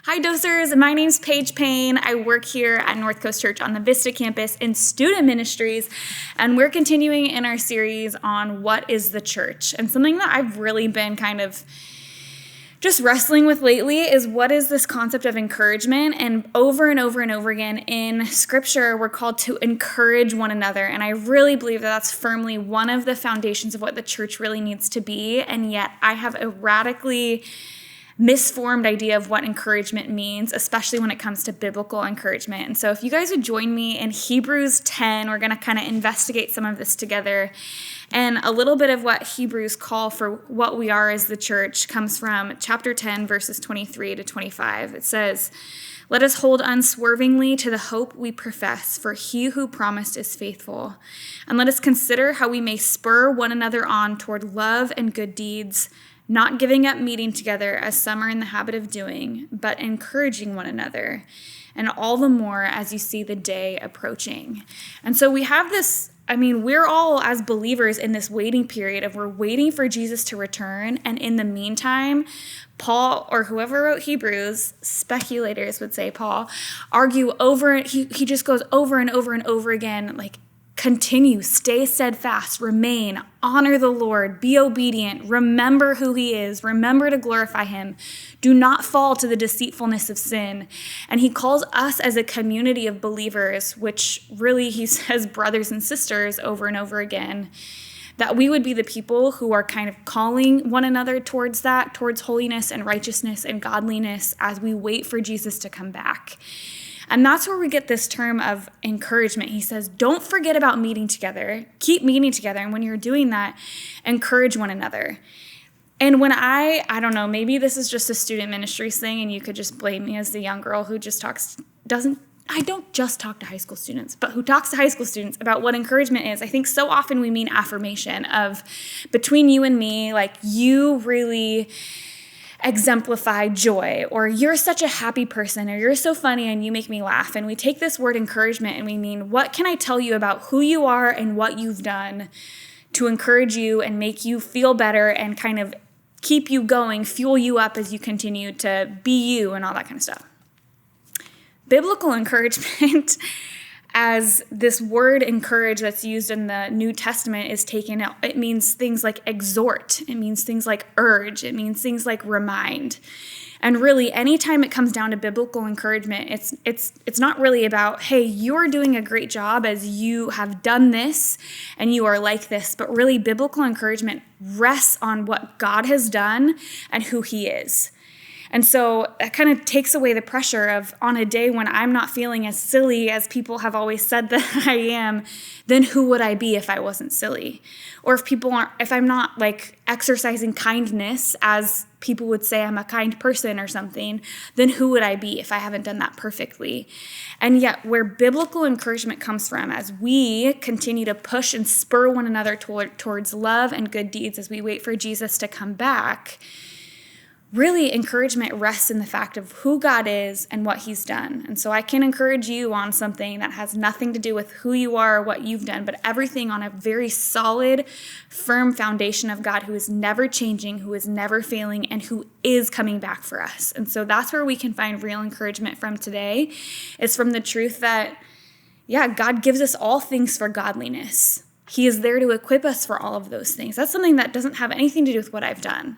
Hi, Dosers. My name's Paige Payne. I work here at North Coast Church on the Vista campus in student ministries, and we're continuing in our series on what is the church. And something that I've really been kind of just wrestling with lately is what is this concept of encouragement? And over and over and over again in Scripture, we're called to encourage one another. And I really believe that that's firmly one of the foundations of what the church really needs to be. And yet I have a radically misformed idea of what encouragement means, especially when it comes to biblical encouragement. And so if you guys would join me in Hebrews 10, we're going to kind of investigate some of this together. And a little bit of what Hebrews call for what we are as the church comes from chapter 10, verses 23 to 25. It says, "Let us hold unswervingly to the hope we profess, for he who promised is faithful. And let us consider how we may spur one another on toward love and good deeds, not giving up meeting together as some are in the habit of doing, but encouraging one another, and all the more as you see the day approaching." And so we have this, we're all as believers in this waiting period of we're waiting for Jesus to return. And in the meantime, Paul, or whoever wrote Hebrews, speculators would say Paul, argue over, he just goes over and over and over again, like, continue, stay steadfast, remain, honor the Lord, be obedient, remember who he is, remember to glorify him, do not fall to the deceitfulness of sin. And he calls us as a community of believers, which really he says brothers and sisters over and over again, that we would be the people who are kind of calling one another towards that, towards holiness and righteousness and godliness as we wait for Jesus to come back. And that's where we get this term of encouragement. He says, don't forget about meeting together. Keep meeting together. And when you're doing that, encourage one another. And when I don't know, maybe this is just a student ministries thing, and you could just blame me as the young girl who just I don't just talk to high school students, but who talks to high school students about what encouragement is. I think so often we mean affirmation of between you and me, like you really exemplify joy, or you're such a happy person, or you're so funny and you make me laugh. And we take this word encouragement and we mean, what can I tell you about who you are and what you've done to encourage you and make you feel better and kind of keep you going, fuel you up as you continue to be you and all that kind of stuff. Biblical encouragement, as this word encourage that's used in the New Testament is taken out, it means things like exhort, it means things like urge, it means things like remind. And really, anytime it comes down to biblical encouragement, it's not really about, hey, you're doing a great job as you have done this and you are like this, but really biblical encouragement rests on what God has done and who he is. And so that kind of takes away the pressure of, on a day when I'm not feeling as silly as people have always said that I am, then who would I be if I wasn't silly? Or if I'm not like exercising kindness as people would say I'm a kind person or something, then who would I be if I haven't done that perfectly? And yet where biblical encouragement comes from, as we continue to push and spur one another towards love and good deeds as we wait for Jesus to come back, really, encouragement rests in the fact of who God is and what he's done. And so I can encourage you on something that has nothing to do with who you are or what you've done, but everything on a very solid, firm foundation of God who is never changing, who is never failing, and who is coming back for us. And so that's where we can find real encouragement from today, is from the truth that, God gives us all things for godliness. He is there to equip us for all of those things. That's something that doesn't have anything to do with what I've done.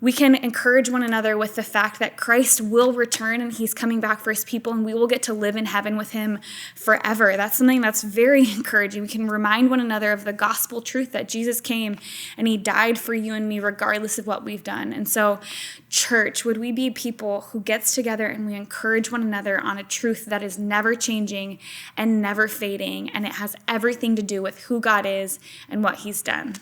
We can encourage one another with the fact that Christ will return and he's coming back for his people, and we will get to live in heaven with him forever. That's something that's very encouraging. We can remind one another of the gospel truth that Jesus came and he died for you and me regardless of what we've done. And so, church, would we be people who gets together and we encourage one another on a truth that is never changing and never fading, and it has everything to do with who God is and what he's done.